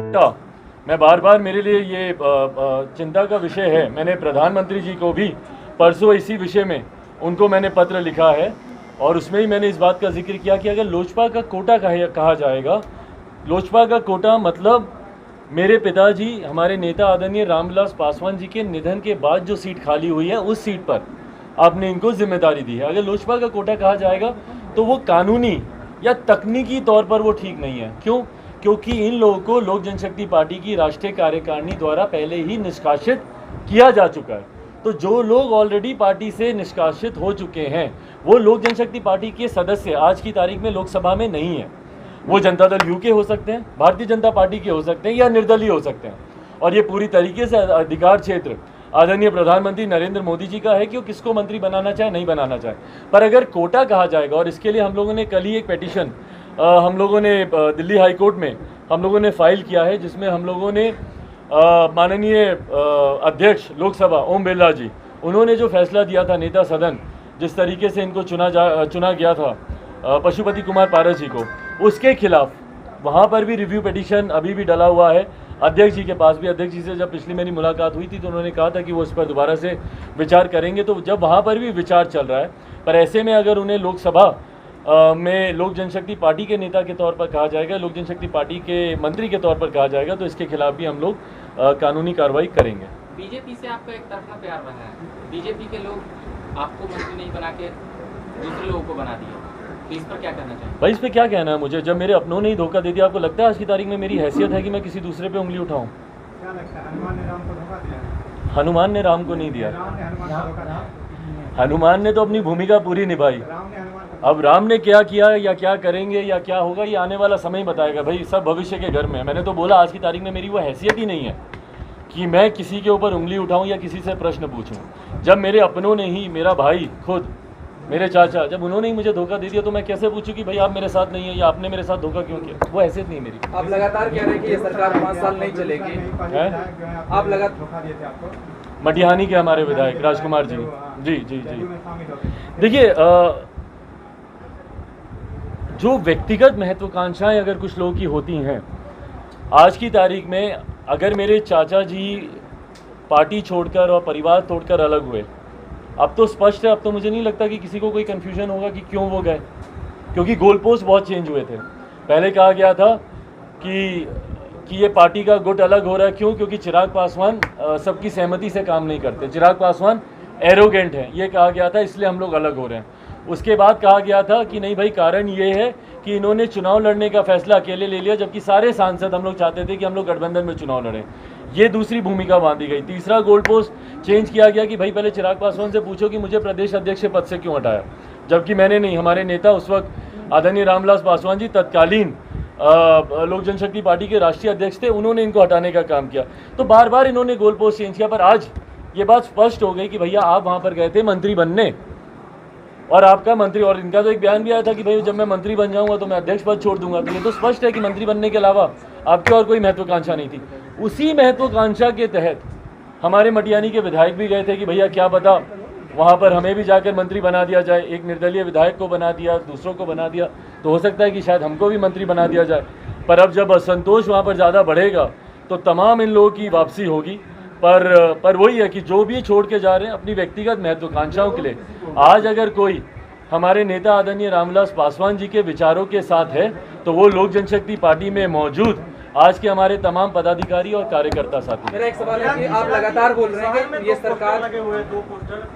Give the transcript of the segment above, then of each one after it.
मैं बार बार, मेरे लिए ये चिंता का विषय है। मैंने प्रधानमंत्री जी को भी परसों इसी विषय में उनको मैंने पत्र लिखा है और उसमें ही मैंने इस बात का जिक्र किया कि अगर लोजपा का कोटा कहा जाएगा, लोजपा का कोटा मतलब मेरे पिताजी हमारे नेता आदरणीय रामविलास पासवान जी के निधन के बाद जो सीट खाली हुई है उस सीट पर आपने इनको जिम्मेदारी दी है। अगर लोजपा का कोटा कहा जाएगा तो वो कानूनी या तकनीकी तौर पर वो ठीक नहीं है। क्यों? क्योंकि इन लोगों को लोक जनशक्ति पार्टी की राष्ट्रीय कार्यकारिणी द्वारा पहले ही निष्कासित किया जा चुका है। तो जो लोग ऑलरेडी पार्टी से निष्कासित हो चुके हैं वो लोक जनशक्ति पार्टी के सदस्य आज की तारीख में लोकसभा में नहीं है। वो जनता दल यू के हो सकते हैं, भारतीय जनता पार्टी के हो सकते हैं या निर्दलीय हो सकते हैं। और ये पूरी तरीके से अधिकार क्षेत्र आदरणीय प्रधानमंत्री नरेंद्र मोदी जी का है कि वो किसको मंत्री बनाना चाहे, नहीं बनाना चाहे। पर अगर कोटा कहा जाएगा, और इसके लिए हम लोगों ने कल ही एक पेटिशन हम लोगों ने दिल्ली हाई कोर्ट में हम लोगों ने फाइल किया है, जिसमें हम लोगों ने माननीय अध्यक्ष लोकसभा ओम बिरला जी, उन्होंने जो फैसला दिया था नेता सदन, जिस तरीके से इनको चुना गया था पशुपति कुमार पारस जी को, उसके खिलाफ वहाँ पर भी रिव्यू पिटीशन अभी भी डला हुआ है अध्यक्ष जी के पास भी। अध्यक्ष जी से जब पिछली मेरी मुलाकात हुई थी तो उन्होंने कहा था कि वो इस पर दोबारा से विचार करेंगे। तो जब वहाँ पर भी विचार चल रहा है, पर ऐसे में अगर उन्हें लोकसभा में लोक जनशक्ति पार्टी के नेता के तौर पर कहा जाएगा, लोक जनशक्ति पार्टी के मंत्री के तौर पर कहा जाएगा, तो इसके खिलाफ भी हम लोग कानूनी कार्रवाई करेंगे। बीजेपी से आपका एक तरफा प्यार रहा है, बीजेपी के लोग आपको मंत्री नहीं बना के दूसरे लोगों को बना दिया, तो इस पर क्या कहना चाहिए? भाई इस पर क्या कहना है मुझे, जब मेरे अपनों ने ही धोखा दे दिया। आपको लगता है आज की तारीख में मेरी हैसियत है कि मैं किसी दूसरे पे उंगली उठाऊं? क्या लगता है हनुमान ने राम को धोखा दिया? हनुमान ने राम को नहीं दिया, हनुमान ने तो अपनी भूमिका पूरी निभाई। अब राम ने क्या किया या क्या करेंगे या क्या होगा, ये आने वाला समय बताएगा। भाई सब भविष्य के घर में। मैंने तो बोला आज की तारीख में मेरी वो हैसियत ही नहीं है कि मैं किसी के ऊपर उंगली उठाऊं या किसी से प्रश्न पूछूं। जब मेरे अपनों ने ही, मेरा भाई खुद, मेरे चाचा, जब उन्होंने ही मुझे धोखा दे दिया तो मैं कैसे पूछूं कि भाई आप मेरे साथ नहीं है या आपने मेरे साथ धोखा क्यों किया? वो हैसियत नहीं मेरी। आप लगातार कह रहे हैं कि ये सरकार 5 साल नहीं चलेगी, आप लगातार धोखा दिए थे आपको? मटिहानी के हमारे विधायक राजकुमार जी, जी। देखिए, जो व्यक्तिगत महत्वाकांक्षाएं अगर कुछ लोगों की होती हैं, आज की तारीख में अगर मेरे चाचा जी पार्टी छोड़कर और परिवार तोड़कर अलग हुए, अब तो स्पष्ट है, अब तो मुझे नहीं लगता कि किसी को कोई कन्फ्यूजन होगा कि क्यों वो गए, क्योंकि गोल पोस्ट बहुत चेंज हुए थे। पहले कहा गया था कि ये पार्टी का गुट अलग हो रहा है। क्यों? क्योंकि चिराग पासवान सबकी सहमति से काम नहीं करते, चिराग पासवान एरोगेंट है, ये कहा गया था, इसलिए हम लोग अलग हो रहे हैं। उसके बाद कहा गया था कि नहीं भाई, कारण ये है कि इन्होंने चुनाव लड़ने का फैसला अकेले ले लिया, जबकि सारे सांसद हम लोग चाहते थे कि हम लोग गठबंधन में चुनाव लड़ें। ये दूसरी भूमिका बांधी गई। तीसरा गोल पोस्ट चेंज किया गया कि भाई पहले चिराग पासवान से पूछो कि मुझे प्रदेश अध्यक्ष पद से क्यों हटाया, जबकि मैंने नहीं, हमारे नेता उस वक्त आदरणीय रामविलास पासवान जी तत्कालीन लोक जनशक्ति पार्टी के राष्ट्रीय अध्यक्ष थे, उन्होंने इनको हटाने का काम किया। तो बार बार इन्होंने गोल पोस्ट चेंज किया। पर आज ये बात स्पष्ट हो गई कि भैया आप वहाँ पर गए थे मंत्री बनने, और आपका मंत्री, और इनका तो एक बयान भी आया था कि भाई जब मैं मंत्री बन जाऊंगा तो मैं अध्यक्ष पद छोड़ दूंगा। तो ये तो स्पष्ट है कि मंत्री बनने के अलावा आपकी और कोई महत्वाकांक्षा नहीं थी। उसी महत्वाकांक्षा के तहत हमारे मटिहानी के विधायक भी गए थे कि भैया क्या पता वहाँ पर हमें भी जाकर मंत्री बना दिया जाए। एक निर्दलीय विधायक को बना दिया, दूसरों को बना दिया, तो हो सकता है कि शायद हमको भी मंत्री बना दिया जाए। पर अब जब असंतोष वहाँ पर ज़्यादा बढ़ेगा तो तमाम इन लोगों की वापसी होगी। पर वही है कि जो भी छोड़ के जा रहे हैं अपनी व्यक्तिगत महत्वाकांक्षाओं के लिए, आज अगर कोई हमारे नेता आदरणीय रामविलास पासवान जी के विचारों के साथ है तो वो लोक जनशक्ति पार्टी में मौजूद आज के हमारे तमाम पदाधिकारी और कार्यकर्ता साथी। मेरा एक सवाल है कि आप लगातार बोल रहे हैं कि ये सरकार लगे हुए 2 पोस्टर,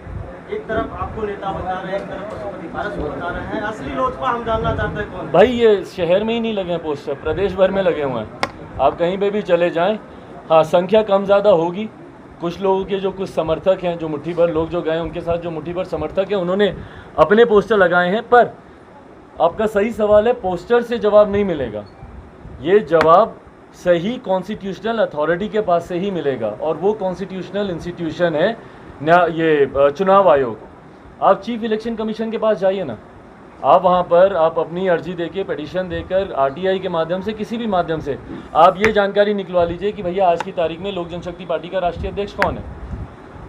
एक तरफ आपको नेता बता रहे हैं, एक तरफ पशुपति पारस को बता रहे हैं। असली लोजपा हम जानना चाहते हैं कौन? भाई ये शहर में ही नहीं लगे हैं पोस्टर, प्रदेश भर में लगे हुए हैं। आप कहीं पे भी चले जाएं, हाँ संख्या कम ज़्यादा होगी। कुछ लोगों के जो कुछ समर्थक हैं, जो मुट्ठी भर लोग जो गए उनके साथ जो मुट्ठी भर समर्थक हैं, उन्होंने अपने पोस्टर लगाए हैं। पर आपका सही सवाल है, पोस्टर से जवाब नहीं मिलेगा। ये जवाब सही कॉन्स्टिट्यूशनल अथॉरिटी के पास से ही मिलेगा, और वो कॉन्स्टिट्यूशनल इंस्टीट्यूशन है ये चुनाव आयोग। आप चीफ इलेक्शन कमीशन के पास जाइए ना, आप वहाँ पर आप अपनी अर्जी देके, पिटीशन देकर, आरटीआई के माध्यम से, किसी भी माध्यम से आप ये जानकारी निकलवा लीजिए कि भैया आज की तारीख में लोक जनशक्ति पार्टी का राष्ट्रीय अध्यक्ष कौन है।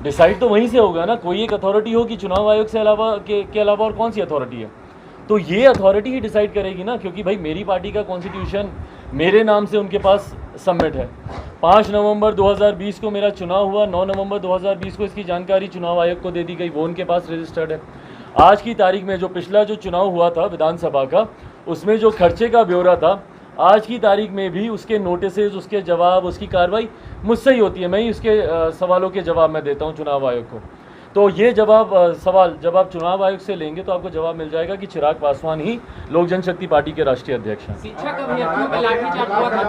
डिसाइड तो वहीं से होगा ना, कोई एक अथॉरिटी हो कि चुनाव आयोग से के अलावा और कौन सी अथॉरिटी है। तो ये अथॉरिटी ही डिसाइड करेगी ना, क्योंकि भाई मेरी पार्टी का कॉन्स्टिट्यूशन मेरे नाम से उनके पास समिट है। 5 नवंबर 2020 को मेरा चुनाव हुआ, 9 नवंबर 2020 को इसकी जानकारी चुनाव आयोग को दे दी गई, वो उनके पास रजिस्टर्ड है। आज की तारीख में जो पिछला जो चुनाव हुआ था विधानसभा का, उसमें जो खर्चे का ब्यौरा था, आज की तारीख में भी उसके नोटिसेज, उसके जवाब, उसकी कार्रवाई मुझसे ही होती है। मैं ही उसके सवालों के जवाब मैं देता हूँ चुनाव आयोग को। तो ये सवाल जब आप चुनाव आयोग से लेंगे तो आपको जवाब मिल जाएगा कि चिराग पासवान ही लोक जनशक्ति पार्टी के राष्ट्रीय अध्यक्ष हैं। शिक्षक अभ्यर्थियों पे लाठीचार्ज हुआ था।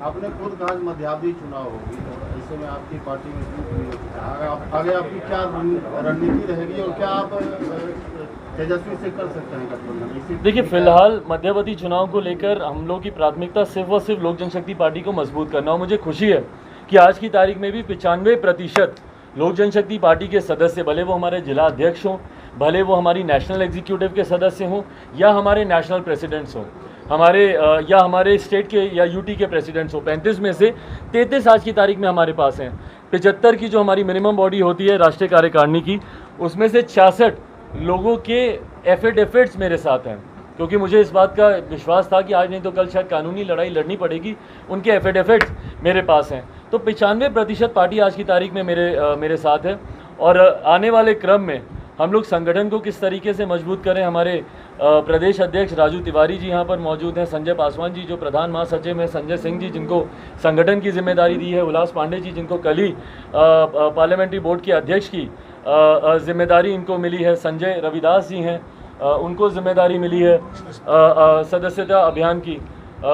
आपने खुद कहा मध्यावधि चुनाव होगी, तो ऐसे में आपकी पार्टी में आगे आपकी क्या रणनीति रहेगी और क्या आप तेजस्वी से कर सकते हैं गठबंधन? देखिए, फिलहाल मध्यावधि चुनाव को लेकर हम लोग की प्राथमिकता सिर्फ और सिर्फ लोक जनशक्ति पार्टी को मजबूत करना। और मुझे खुशी है कि आज की तारीख में भी 95% लोक जनशक्ति पार्टी के सदस्य, भले वो हमारे जिला अध्यक्ष हों, भले वो हमारी नेशनल एग्जीक्यूटिव के सदस्य हों, या हमारे नेशनल प्रेसिडेंट्स हों, या हमारे स्टेट के या यूटी के प्रेसिडेंट्स हों, 35 में से 33 आज की तारीख में हमारे पास हैं। 75 की जो हमारी मिनिमम बॉडी होती है राष्ट्रीय कार्यकारिणी की, उसमें से 66 लोगों के एफिडेविट्स मेरे साथ हैं, क्योंकि मुझे इस बात का विश्वास था कि आज नहीं तो कल शायद कानूनी लड़ाई लड़नी पड़ेगी। उनके एफिडेविट्स मेरे पास हैं। तो 95% पार्टी आज की तारीख में मेरे साथ है। और आने वाले क्रम में हम लोग संगठन को किस तरीके से मजबूत करें, हमारे प्रदेश अध्यक्ष राजू तिवारी जी यहाँ पर मौजूद हैं, संजय पासवान जी जो प्रधान महासचिव हैं, संजय सिंह जी जिनको संगठन की जिम्मेदारी दी है, उल्लास पांडे जी जिनको कल ही पार्लियामेंट्री बोर्ड के अध्यक्ष की जिम्मेदारी इनको मिली है, संजय रविदास जी हैं, उनको जिम्मेदारी मिली है सदस्यता अभियान की।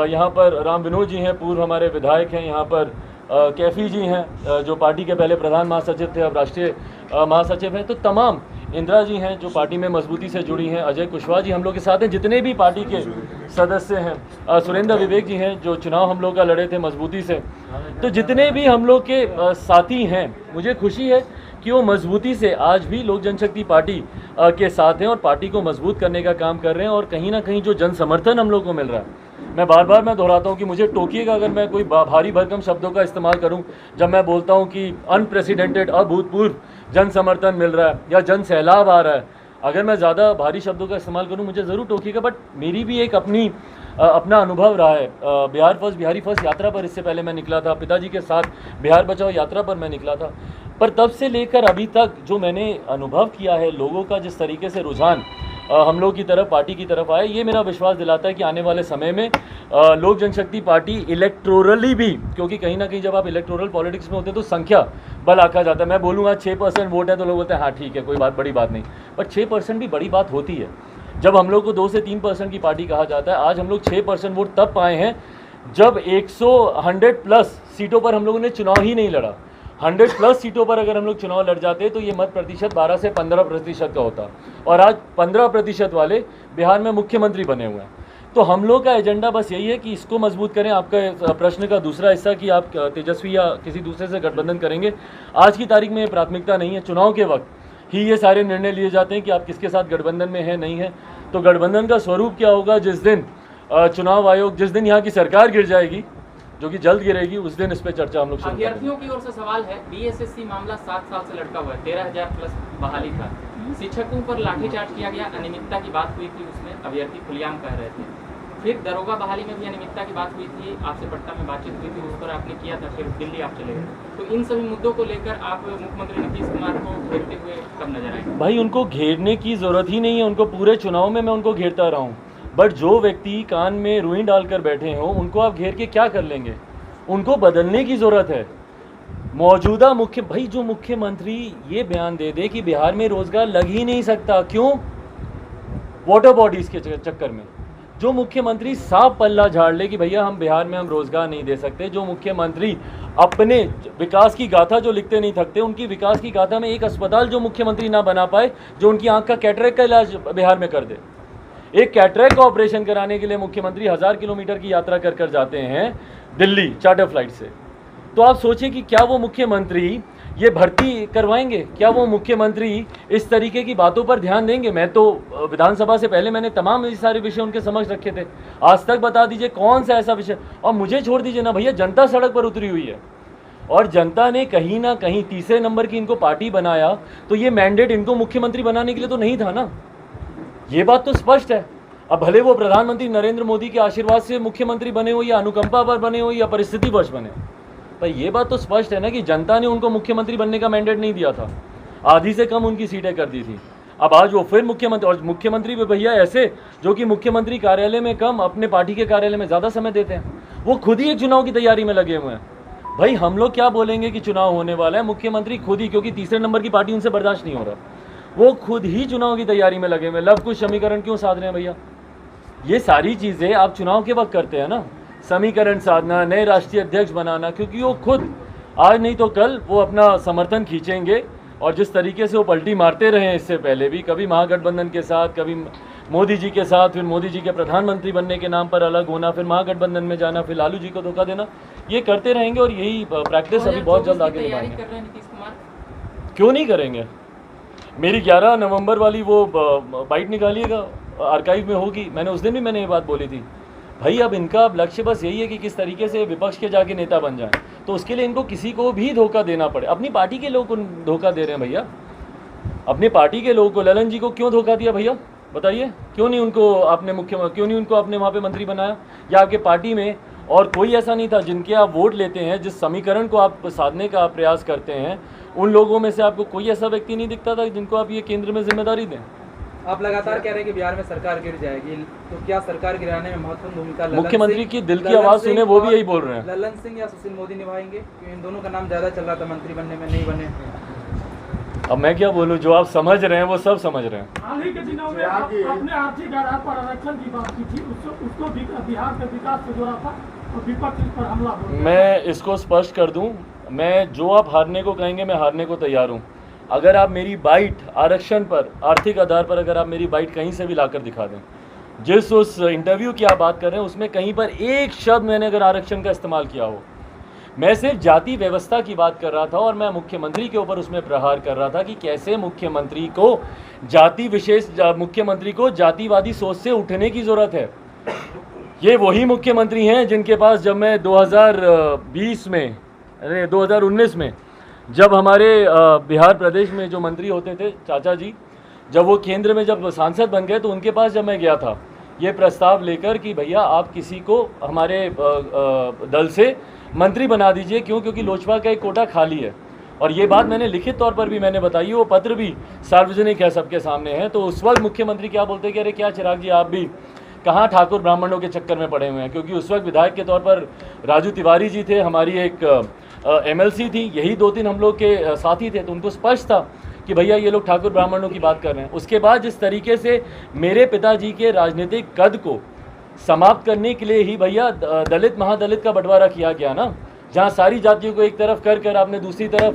यहाँ पर राम विनोद जी हैं, पूर्व हमारे विधायक हैं। यहाँ पर कैफी जी हैं जो पार्टी के पहले प्रधान महासचिव थे, अब राष्ट्रीय महासचिव हैं। तो तमाम इंदिरा जी हैं जो पार्टी में मजबूती से जुड़ी हैं, अजय कुशवाहा जी हम लोग के साथ हैं, जितने भी पार्टी के सदस्य हैं, सुरेंद्र विवेक जी हैं जो चुनाव हम लोग का लड़े थे मजबूती से। तो जितने भी हम लोग के साथी हैं, मुझे खुशी है कि वो मजबूती से आज भी लोक जनशक्ति पार्टी के साथ हैं और पार्टी को मजबूत करने का काम कर रहे हैं। और कहीं ना कहीं जो जन समर्थन हम लोग को मिल रहा है, मैं बार बार दोहराता हूँ कि मुझे टोकिएगा अगर मैं कोई भारी भरकम शब्दों का इस्तेमाल करूँ जब मैं बोलता हूँ कि अनप्रेसिडेंटेड, अभूतपूर्व जन समर्थन मिल रहा है या जन सैलाब आ रहा है। अगर मैं ज़्यादा भारी शब्दों का इस्तेमाल करूँ मुझे ज़रूर टोकिएगा, बट मेरी भी एक अपना अनुभव रहा है। बिहारी फर्स्ट यात्रा पर इससे पहले मैं निकला था, पिताजी के साथ बिहार बचाओ यात्रा पर मैं निकला था। पर तब से लेकर अभी तक जो मैंने अनुभव किया है, लोगों का जिस तरीके से रुझान हम लोग की तरफ, पार्टी की तरफ आए, ये मेरा विश्वास दिलाता है कि आने वाले समय में लोक जनशक्ति पार्टी इलेक्टोरली भी, क्योंकि कहीं ना कहीं जब आप इलेक्टोरल पॉलिटिक्स में होते हैं तो संख्या बल आका जाता है। मैं बोलूँगा 6% वोट है तो लोग बोलते हैं हाँ ठीक है, कोई बड़ी बात नहीं, पर 6% भी बड़ी बात होती है। जब हम लोग को 2 से 3% की पार्टी कहा जाता है, आज हम लोग 6% वोट तब पाए हैं जब 100 सीटों पर हम लोगों ने चुनाव ही नहीं लड़ा। 100+ सीटों पर अगर हम लोग चुनाव लड़ जाते तो ये मत प्रतिशत 12 से 15% का होता, और आज 15% वाले बिहार में मुख्यमंत्री बने हुए हैं। तो हम लोग का एजेंडा बस यही है कि इसको मजबूत करें। आपका प्रश्न का दूसरा हिस्सा कि आप तेजस्वी या किसी दूसरे से गठबंधन करेंगे, आज की तारीख में ये प्राथमिकता नहीं है। चुनाव के वक्त ही ये सारे निर्णय लिए जाते हैं कि आप किसके साथ गठबंधन में है नहीं है। तो गठबंधन का स्वरूप क्या होगा, जिस दिन चुनाव आयोग, जिस दिन यहाँ की सरकार गिर जाएगी, जो कि जल्द गिरेगी, उस दिन इस पे चर्चा हम लोग शुरू करेंगे। अभ्यर्थियों की ओर से सवाल है, बीएसएससी मामला 7 साल से लटका हुआ है, 13,000+ बहाली था, शिक्षकों पर लाठीचार्ज किया गया, अनियमितता की बात हुई थी, उसमें अभ्यर्थी खुलेआम कह रहे थे। फिर दरोगा बहाली में भी अनियमितता की बात हुई थी, आपसे पटना में बातचीत हुई थी, उस पर आपने किया था, फिर दिल्ली आप चले गए। तो इन सभी मुद्दों को लेकर आप मुख्यमंत्री नीतीश कुमार को घेरते हुए कब नजर आएंगे? भाई, उनको घेरने की जरूरत ही नहीं है, उनको पूरे चुनाव में मैं उनको घेरता रहा हूँ। बट जो व्यक्ति कान में रुई डालकर बैठे हों, उनको आप घेर के क्या कर लेंगे? उनको बदलने की ज़रूरत है। मौजूदा जो मुख्यमंत्री ये बयान दे दे कि बिहार में रोजगार लग ही नहीं सकता, क्यों? वाटर बॉडीज़ के चक्कर में। जो मुख्यमंत्री साफ पल्ला झाड़ ले कि भैया हम बिहार में हम रोजगार नहीं दे सकते, जो मुख्यमंत्री अपने विकास की गाथा जो लिखते नहीं थकते, उनकी विकास की गाथा में एक अस्पताल जो मुख्यमंत्री ना बना पाए, जो उनकी आंख का कैटरेक्ट का इलाज बिहार में कर दे। एक कैटरेक्ट का ऑपरेशन कराने के लिए मुख्यमंत्री 1000 किलोमीटर की यात्रा कर जाते हैं दिल्ली चार्टर फ्लाइट से। तो आप सोचिए कि क्या वो मुख्यमंत्री ये भर्ती करवाएंगे? क्या वो मुख्यमंत्री इस तरीके की बातों पर ध्यान देंगे? मैं तो विधानसभा से पहले मैंने तमाम ये सारे विषय उनके समक्ष रखे थे। आज तक बता दीजिए कौन सा ऐसा विषय, और मुझे छोड़ दीजिए ना भैया, जनता सड़क पर उतरी हुई है और जनता ने कहीं ना कहीं तीसरे नंबर की इनको पार्टी बनाया, तो ये मैंडेट इनको मुख्यमंत्री बनाने के लिए तो नहीं था ना। ये बात तो स्पष्ट है। अब भले वो प्रधानमंत्री नरेंद्र मोदी के आशीर्वाद से मुख्यमंत्री बने हो या अनुकंपा पर बने हो या परिस्थितिवश बने, पर ये बात तो स्पष्ट है ना कि जनता ने उनको मुख्यमंत्री बनने का मैंडेट नहीं दिया था, आधी से कम उनकी सीटें कर दी थी। अब आज वो फिर मुख्यमंत्री, और मुख्यमंत्री भी भैया ऐसे जो कि मुख्यमंत्री कार्यालय में कम अपने पार्टी के कार्यालय में ज़्यादा समय देते हैं, वो खुद ही एक चुनाव की तैयारी में लगे हुए हैं। भाई हम लोग क्या बोलेंगे कि चुनाव होने वाला है, मुख्यमंत्री खुद ही, क्योंकि तीसरे नंबर की पार्टी उनसे बर्दाश्त नहीं हो रहा, वो खुद ही चुनाव की तैयारी में लगे हुए। लव कुश समीकरण क्यों साध रहे हैं भैया? ये सारी चीज़ें आप चुनाव के वक्त करते हैं ना, समीकरण साधना, नए राष्ट्रीय अध्यक्ष बनाना, क्योंकि वो खुद आज नहीं तो कल वो अपना समर्थन खींचेंगे। और जिस तरीके से वो पलटी मारते रहे हैं इससे पहले भी, कभी महागठबंधन के साथ, कभी मोदी जी के साथ, फिर मोदी जी के प्रधानमंत्री बनने के नाम पर अलग होना, फिर महागठबंधन में जाना, फिर लालू जी को धोखा देना, ये करते रहेंगे और यही प्रैक्टिस अभी बहुत जल्द आगे निभाएंगे। कर रहे हैं नीतीश कुमार, क्यों नहीं करेंगे? मेरी 11 नवंबर वाली वो बाइट निकालिएगा, आर्काइव में होगी। मैंने उस दिन भी मैंने ये बात बोली थी, भाई अब इनका लक्ष्य बस यही है कि किस तरीके से विपक्ष के जाके नेता बन जाएं, तो उसके लिए इनको किसी को भी धोखा देना पड़े। अपनी पार्टी के लोगों को धोखा दे रहे हैं भैया, अपने पार्टी के लोगों को। ललन जी को क्यों धोखा दिया भैया बताइए? क्यों नहीं उनको आपने क्यों नहीं उनको आपने वहाँ पे मंत्री बनाया? या आपके पार्टी में और कोई ऐसा नहीं था जिनके आप वोट लेते हैं, जिस समीकरण को आप साधने का प्रयास करते हैं, उन लोगों में से आपको कोई ऐसा व्यक्ति नहीं दिखता था जिनको आप ये केंद्र में जिम्मेदारी दें? आप लगातार कह रहे हैं कि बिहार में सरकार गिर जाएगी, तो क्या सरकार गिराने में महत्वपूर्ण भूमिका मुख्यमंत्री की दिल की आवाज़ सुने, वो भी यही बोल रहे हैं। ललन सिंह या सुशील मोदी निभाएंगे? इन दोनों का नाम ज़्यादा चल रहा था मंत्री बनने में, नहीं बने। अब मैं क्या बोलूं, जो आप समझ रहे हैं वो सब समझ रहे हैं। हाल ही के दिनों में अपने आर्थिक आधार पर आरक्षण की बात की थी, उसको बिहार के विकास से जोड़ा था और विपक्ष इस पर हमला बोला। मैं इसको स्पष्ट कर दूं, मैं जो आप हारने को कहेंगे मैं हारने को तैयार हूं। अगर आप मेरी बाइट आरक्षण पर, आर्थिक आधार पर अगर आप मेरी बाइट कहीं से भी लाकर दिखा दें, जिस उस इंटरव्यू की आप बात कर रहे हैं उसमें कहीं पर एक शब्द मैंने अगर आरक्षण का इस्तेमाल किया हो, मैं सिर्फ जाति व्यवस्था की बात कर रहा था और मैं मुख्यमंत्री के ऊपर उसमें प्रहार कर रहा था कि कैसे मुख्यमंत्री को जाति विशेष, मुख्यमंत्री को जातिवादी सोच से उठने की ज़रूरत है। ये वही मुख्यमंत्री हैं जिनके पास जब मैं 2019 में जब हमारे बिहार प्रदेश में जो मंत्री होते थे चाचा जी, जब वो केंद्र में जब सांसद बन गए तो उनके पास जब मैं गया था ये प्रस्ताव लेकर कि भैया आप किसी को हमारे दल से मंत्री बना दीजिए, क्योंकि लोजपा का एक कोटा खाली है। और ये बात मैंने लिखित तौर पर भी मैंने बताई, वो पत्र भी सार्वजनिक है, सबके सामने है। तो उस वक्त मुख्यमंत्री क्या बोलते कि अरे क्या चिराग जी आप भी कहाँ ठाकुर ब्राह्मणों के चक्कर में पड़े हुए हैं, क्योंकि उस वक्त विधायक के तौर पर राजू तिवारी जी थे, हमारी एक MLC थी, यही 2-3 हम लोग के साथी थे। तो उनको स्पष्ट था कि भैया ये लोग ठाकुर ब्राह्मणों की बात कर रहे हैं। उसके बाद जिस तरीके से मेरे पिताजी के राजनीतिक कद को समाप्त करने के लिए ही भैया दलित महादलित का बंटवारा किया गया ना, जहाँ सारी जातियों को एक तरफ कर आपने दूसरी तरफ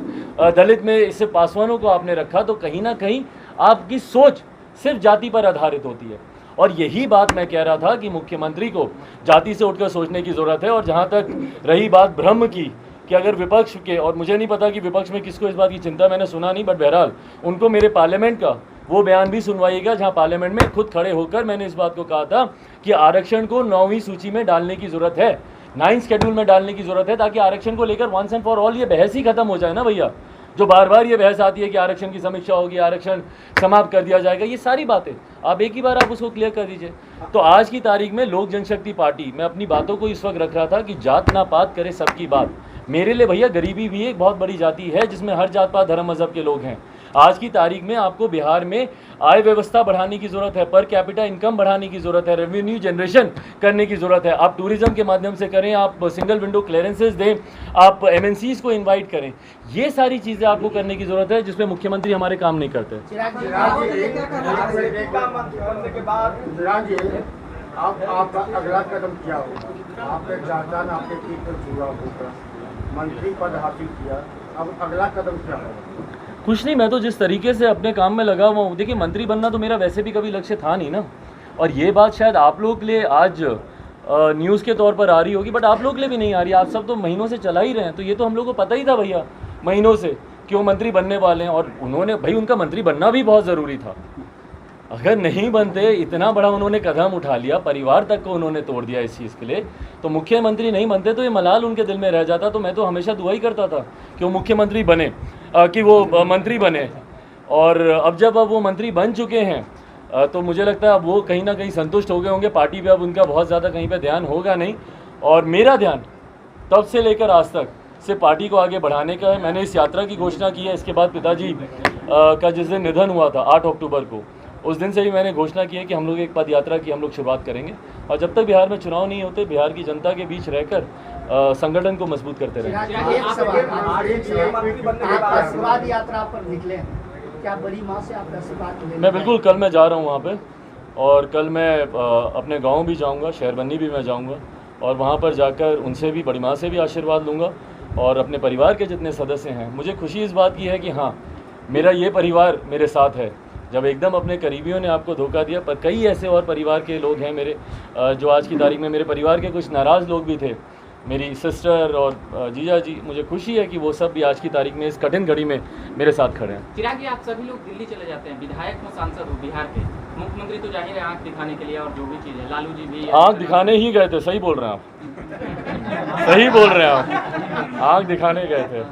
दलित में इससे पासवानों को आपने रखा, तो कहीं ना कहीं आपकी सोच सिर्फ जाति पर आधारित होती है। और यही बात मैं कह रहा था कि मुख्यमंत्री को जाति से उठकर सोचने की ज़रूरत है। और जहाँ तक रही बात भ्रम की कि अगर विपक्ष के, और मुझे नहीं पता कि विपक्ष में किसको इस बात की चिंता, मैंने सुना नहीं, बट बहरहाल उनको मेरे पार्लियामेंट का वो बयान भी सुनवाइएगा जहां पार्लियामेंट में खुद खड़े होकर मैंने इस बात को कहा था कि आरक्षण को 9वीं सूची में डालने की ज़रूरत है, 9th शेड्यूल में डालने की ज़रूरत है, ताकि आरक्षण को लेकर वंस एंड फॉर ऑल ये बहस ही खत्म हो जाए ना भैया। जो बार बार ये बहस आती है कि आरक्षण की समीक्षा होगी, आरक्षण समाप्त कर दिया जाएगा, ये सारी बातें आप एक ही बार आप उसको क्लियर कर दीजिए। तो आज की तारीख में लोक जनशक्ति पार्टी, मैं अपनी बातों को इस वक्त रख रहा था कि जात ना पात करे सबकी बात। मेरे लिए भैया गरीबी भी एक बहुत बड़ी जाति है जिसमें हर जात पात धर्म मजहब के लोग हैं। आज की तारीख में आपको बिहार में आय व्यवस्था बढ़ाने की ज़रूरत है, पर कैपिटा इनकम बढ़ाने की ज़रूरत है, रेवेन्यू जनरेशन करने की ज़रूरत है। आप टूरिज्म के माध्यम से करें, आप सिंगल विंडो क्लियरेंसेस दें, आप MNCs को इनवाइट करें, ये सारी चीज़ें आपको करने की ज़रूरत है जिसमें मुख्यमंत्री हमारे काम नहीं करते। आप अगला कदम क्या होगा? आपने चाचा ने आपके पीठ पर छुआ होगा, मंत्री पद हासिल किया, अब अगला कदम क्या होगा? कुछ नहीं, मैं तो जिस तरीके से अपने काम में लगा हुआ हूँ, देखिए मंत्री बनना तो मेरा वैसे भी कभी लक्ष्य था नहीं ना। और ये बात शायद आप लोग के लिए आज न्यूज़ के तौर पर आ रही होगी, बट आप लोग के लिए भी नहीं आ रही। आप सब तो महीनों से चला ही रहे हैं, तो ये तो हम लोग को पता ही था भैया महीनों से क्यों मंत्री बनने वाले हैं। और उन्होंने भाई उनका मंत्री बनना भी बहुत ज़रूरी था। अगर नहीं बनते, इतना बड़ा उन्होंने कदम उठा लिया, परिवार तक को उन्होंने तोड़ दिया इस चीज़ के लिए, तो मुख्यमंत्री नहीं बनते तो ये मलाल उनके दिल में रह जाता। तो मैं तो हमेशा दुआ ही करता था कि वो मुख्यमंत्री बने, कि वो मंत्री बने। और अब जब वो मंत्री बन चुके हैं तो मुझे लगता है अब वो कहीं ना कहीं संतुष्ट हो गए होंगे। पार्टी पे अब उनका बहुत ज़्यादा कहीं पे ध्यान होगा नहीं, और मेरा ध्यान तब से लेकर आज तक से पार्टी को आगे बढ़ाने का है। मैंने इस यात्रा की घोषणा की है। इसके बाद पिताजी का जिस दिन निधन हुआ था 8 अक्टूबर को, उस दिन से ही मैंने घोषणा की है कि हम लोग एक पद यात्रा की हम लोग शुरुआत करेंगे, और जब तक बिहार में चुनाव नहीं होते बिहार की जनता के बीच रहकर संगठन को मजबूत करते रहेंगे। आशीर्वाद यात्रा पर निकले हैं, क्या बड़ी माँ से आप आशीर्वाद लेंगे? मैं बिल्कुल, कल मैं जा रहा हूँ वहाँ पे, और कल मैं अपने गांव भी जाऊँगा, शहरबंदी भी मैं जाऊँगा, और वहाँ पर जाकर उनसे भी, बड़ी माँ से भी आशीर्वाद लूँगा, और अपने परिवार के जितने सदस्य हैं। मुझे खुशी इस बात की है कि हाँ, मेरा ये परिवार मेरे साथ है। जब एकदम अपने करीबियों ने आपको धोखा दिया, पर कई ऐसे और परिवार के लोग हैं मेरे, जो आज की तारीख में मेरे परिवार के कुछ नाराज़ लोग भी थे, मेरी सिस्टर और जीजा जी। मुझे खुशी है कि वो सब भी आज की तारीख में इस कठिन घड़ी में मेरे साथ खड़े हैं। चिराग जी, आप सभी लोग दिल्ली चले जाते हैं, विधायक हो, सांसद हो बिहार के, मुख्यमंत्री तो जाहिर है आंख दिखाने के लिए और जो भी चीज़ है, लालू जी भी आंख दिखाने ही गए थे। सही बोल रहे हैं आप, सही बोल रहे हैं आप, आंख दिखाने गए थे,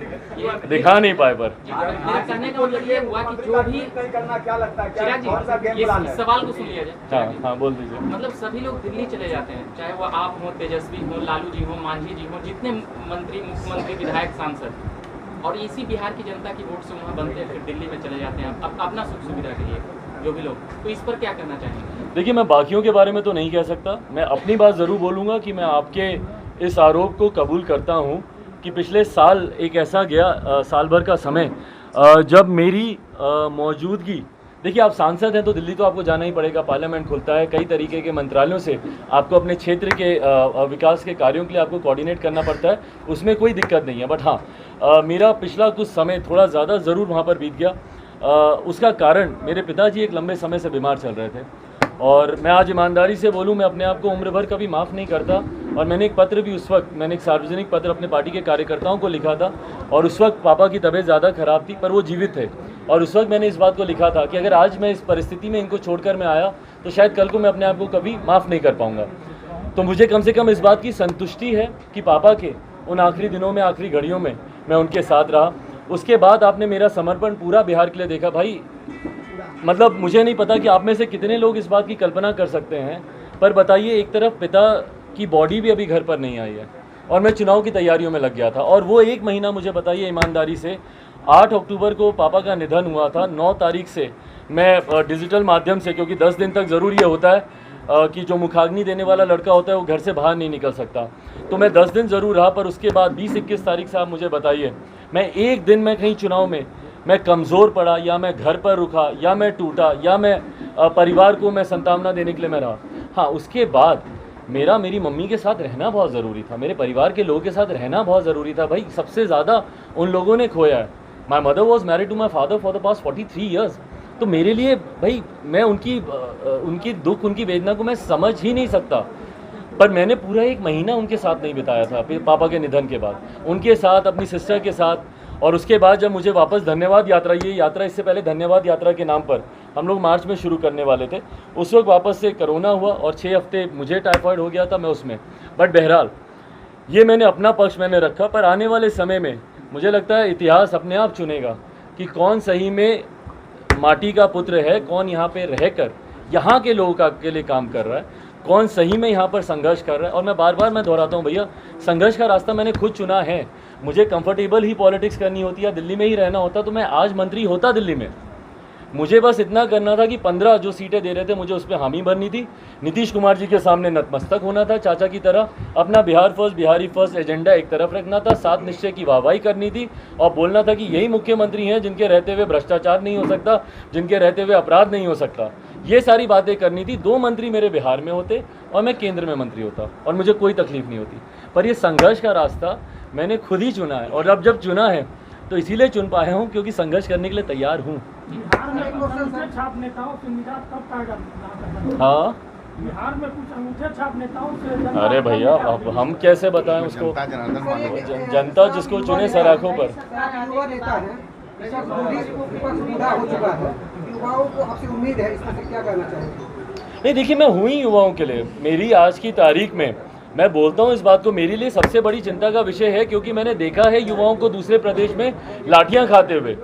दिखा नहीं पाए। पर मेरा कहने का मतलब ये हुआ कि जो भी चिराग जी, इस सवाल को सुन लिया जाए। हाँ बोल दीजिए। मतलब सभी लोग दिल्ली चले जाते हैं, चाहे वो आप हो, तेजस्वी हो, लालू जी हो, मांझी जी हो, जितने मंत्री, मुख्यमंत्री, विधायक, सांसद, और इसी बिहार की जनता की वोट से वहाँ बनते हैं, फिर दिल्ली में चले जाते हैं अपना सुख सुविधा के लिए जो भी लोग। तो इस पर क्या करना चाहेंगे? देखिए, मैं बाकियों के बारे में तो नहीं कह सकता। मैं अपनी बात ज़रूर बोलूँगा कि मैं आपके इस आरोप को कबूल करता हूँ कि पिछले साल एक ऐसा गया, साल भर का समय, जब मेरी मौजूदगी, देखिए आप सांसद हैं तो दिल्ली तो आपको जाना ही पड़ेगा, पार्लियामेंट खुलता है, कई तरीके के मंत्रालयों से आपको अपने क्षेत्र के विकास के कार्यों के लिए आपको कोऑर्डिनेट करना पड़ता है, उसमें कोई दिक्कत नहीं है। बट हाँ, मेरा पिछला कुछ समय थोड़ा ज़्यादा ज़रूर वहाँ पर बीत गया। उसका कारण, मेरे पिताजी एक लंबे समय से बीमार चल रहे थे, और मैं आज ईमानदारी से बोलूं, मैं अपने आप को उम्र भर कभी माफ़ नहीं करता। और मैंने एक पत्र भी उस वक्त, मैंने एक सार्वजनिक पत्र अपने पार्टी के कार्यकर्ताओं को लिखा था, और उस वक्त पापा की तबीयत ज़्यादा ख़राब थी पर वो जीवित थे, और उस वक्त मैंने इस बात को लिखा था कि अगर आज मैं इस परिस्थिति में इनको छोड़कर मैं आया तो शायद कल को मैं अपने आप को कभी माफ़ नहीं कर पाऊँगा। तो मुझे कम से कम इस बात की संतुष्टि है कि पापा के उन आखिरी दिनों में, आखिरी घड़ियों में मैं उनके साथ रहा। उसके बाद आपने मेरा समर्पण पूरा बिहार के लिए देखा भाई। मतलब मुझे नहीं पता कि आप में से कितने लोग इस बात की कल्पना कर सकते हैं, पर बताइए, एक तरफ पिता की बॉडी भी अभी घर पर नहीं आई है, और मैं चुनाव की तैयारियों में लग गया था, और वो एक महीना मुझे बताइए ईमानदारी से, 8 अक्टूबर को पापा का निधन हुआ था, 9 तारीख से मैं डिजिटल माध्यम से, क्योंकि 10 दिन तक ज़रूर ये होता है कि जो मुखाग्नि देने वाला लड़का होता है वो घर से बाहर नहीं निकल सकता, तो मैं 10 दिन ज़रूर रहा। पर उसके बाद 20-21 तारीख से आप मुझे बताइए, मैं एक दिन में कहीं चुनाव में मैं कमज़ोर पड़ा, या मैं घर पर रुका, या मैं टूटा, या मैं परिवार को मैं सांत्वना देने के लिए मैं रहा। हाँ, उसके बाद मेरी मम्मी के साथ रहना बहुत ज़रूरी था, मेरे परिवार के लोगों के साथ रहना बहुत ज़रूरी था। भाई सबसे ज़्यादा उन लोगों ने खोया है। My mother was married to my father for the past 43 years. तो मेरे लिए भाई, मैं उनकी दुख, उनकी वेदना को मैं समझ ही नहीं सकता। पर मैंने पूरा एक महीना उनके साथ नहीं बिताया था पापा के निधन के बाद, उनके साथ, अपनी सिस्टर के साथ। और उसके बाद जब मुझे वापस धन्यवाद यात्रा, ये यात्रा इससे पहले धन्यवाद यात्रा के नाम पर हम लोग मार्च में शुरू करने वाले थे, उस वक्त वापस से कोरोना हुआ और 6 हफ्ते मुझे टाइफाइड हो गया था मैं उसमें। बट बहरहाल ये मैंने अपना पक्ष मैंने रखा। पर आने वाले समय में मुझे लगता है इतिहास अपने आप चुनेगा कि कौन सही में माटी का पुत्र है, कौन यहाँ पे रहकर यहाँ के लोगों के लिए काम कर रहा है, कौन सही में यहाँ पर संघर्ष कर रहा है। और मैं बार बार दोहराता हूँ भैया, संघर्ष का रास्ता मैंने खुद चुना है। मुझे कंफर्टेबल ही पॉलिटिक्स करनी होती है, दिल्ली में ही रहना होता तो मैं आज मंत्री होता दिल्ली में। मुझे बस इतना करना था कि 15 जो सीटें दे रहे थे मुझे उस पर हामी भरनी थी, नीतीश कुमार जी के सामने नतमस्तक होना था चाचा की तरह, अपना Bihar first, Bihari first agenda एक तरफ रखना था, 7 निश्चय की वाहवाही करनी थी और बोलना था कि यही मुख्यमंत्री हैं जिनके रहते हुए भ्रष्टाचार नहीं हो सकता, जिनके रहते हुए अपराध नहीं हो सकता। ये सारी बातें करनी थी। 2 मंत्री मेरे बिहार में होते और मैं केंद्र में मंत्री होता और मुझे कोई तकलीफ नहीं होती। पर ये संघर्ष का रास्ता मैंने खुद ही चुना है, और अब जब चुना है तो इसीलिए चुन पाया हूँ क्योंकि संघर्ष करने के लिए तैयार हूँ। बिहार में कुछ अंगूठे छाप नेताओं से निजात कब पाएगा? हाँ, बिहार में कुछ अंगूठे छाप नेताओं से अरे भैया अब हम कैसे बताएं उसको, जनता जिसको चुने सराखों पर। युवा नेता है, पूरा हो चुका है, युवाओं को आपसे उम्मीद है, इसमें से क्या कहना चाहेंगे? नहीं देखिए, मैं हूँ ही युवाओं के लिए। मेरी आज की तारीख में मैं बोलता हूँ इस बात को, मेरे लिए सबसे बड़ी चिंता का विषय है क्योंकि मैंने देखा है युवाओं को दूसरे प्रदेश में लाठियाँ खाते हुए।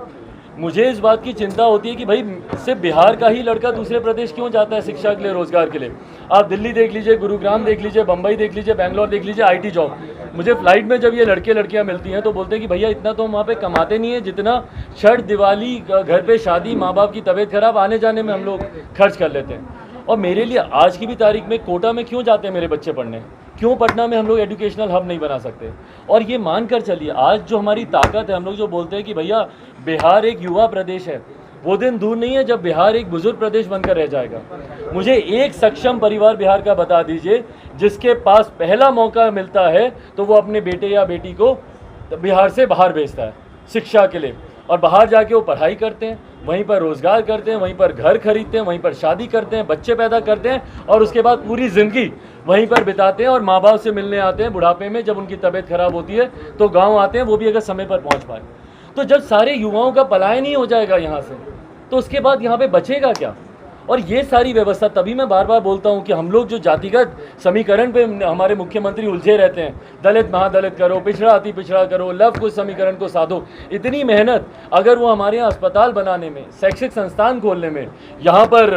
मुझे इस बात की चिंता होती है कि भाई सिर्फ बिहार का ही लड़का दूसरे प्रदेश क्यों जाता है शिक्षा के लिए, रोजगार के लिए। आप दिल्ली देख लीजिए, गुरुग्राम देख लीजिए, बम्बई देख लीजिए, बैंगलोर देख लीजिए, IT जॉब। मुझे फ्लाइट में जब ये लड़के लड़कियां मिलती हैं तो बोलते हैं कि भैया इतना तो हम वहाँ पे कमाते नहीं है जितना छठ, दिवाली, घर पे शादी, माँ बाप की तबीयत खराब, आने जाने में हम लोग खर्च कर लेते हैं। और मेरे लिए आज की भी तारीख में कोटा में क्यों जाते हैं मेरे बच्चे पढ़ने, क्यों पटना में हम लोग एजुकेशनल हब नहीं बना सकते। और ये मान कर चलिए आज जो हमारी ताकत है, हम लोग जो बोलते हैं कि भैया बिहार एक युवा प्रदेश है, वो दिन दूर नहीं है जब बिहार एक बुजुर्ग प्रदेश बनकर रह जाएगा। मुझे एक सक्षम परिवार बिहार का बता दीजिए जिसके पास पहला मौका मिलता है तो वो अपने बेटे या बेटी को बिहार से बाहर भेजता है शिक्षा के लिए, और बाहर जाके वो पढ़ाई करते हैं, वहीं पर रोज़गार करते हैं, वहीं पर घर खरीदते हैं, वहीं पर शादी करते हैं, बच्चे पैदा करते हैं, और उसके बाद पूरी ज़िंदगी वहीं पर बिताते हैं। और माँ बाप से मिलने आते हैं बुढ़ापे में, जब उनकी तबीयत खराब होती है तो गांव आते हैं, वो भी अगर समय पर पहुंच पाए। तो जब सारे युवाओं का पलायन ही हो जाएगा यहाँ से, तो उसके बाद यहाँ पे बचेगा क्या? और ये सारी व्यवस्था, तभी मैं बार बार बोलता हूँ कि हम लोग जो जातिगत समीकरण पे हमारे मुख्यमंत्री उलझे रहते हैं, दलित महादलित करो, पिछड़ा अति पिछड़ा करो, लव कुछ समीकरण को साधो, इतनी मेहनत अगर वो हमारे यहाँ अस्पताल बनाने में, शैक्षिक संस्थान खोलने में, यहाँ पर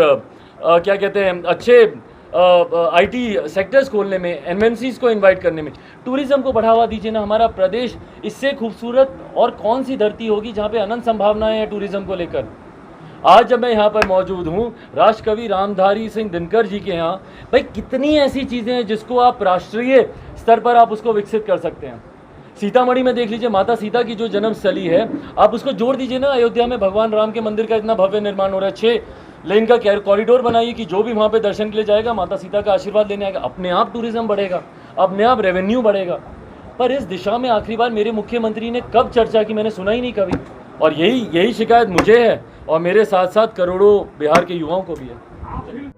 क्या कहते हैं अच्छे IT सेक्टर्स खोलने में, MNCs को इनवाइट करने में, टूरिज्म को बढ़ावा दीजिए ना। हमारा प्रदेश इससे खूबसूरत और कौन सी धरती होगी जहाँ पे अनंत संभावनाएं हैं टूरिज्म को लेकर। आज जब मैं यहाँ पर मौजूद हूँ, राष्ट्रकवि रामधारी सिंह दिनकर जी के यहाँ, भाई कितनी ऐसी चीज़ें हैं जिसको आप राष्ट्रीय स्तर पर आप उसको विकसित कर सकते हैं। सीतामढ़ी में देख लीजिए, माता सीता की जो जन्म स्थली है, आप उसको जोड़ दीजिए ना। अयोध्या में भगवान राम के मंदिर का इतना भव्य निर्माण हो रहा है, 6 लेन का कॉरिडोर बनाइए कि जो भी वहाँ पे दर्शन के लिए जाएगा माता सीता का आशीर्वाद लेने आएगा। अपने आप टूरिज्म बढ़ेगा, अपने आप रेवेन्यू बढ़ेगा। पर इस दिशा में आखिरी बार मेरे मुख्यमंत्री ने कब चर्चा की, मैंने सुना ही नहीं कभी। और यही शिकायत मुझे है और मेरे साथ साथ करोड़ों बिहार के युवाओं को भी है।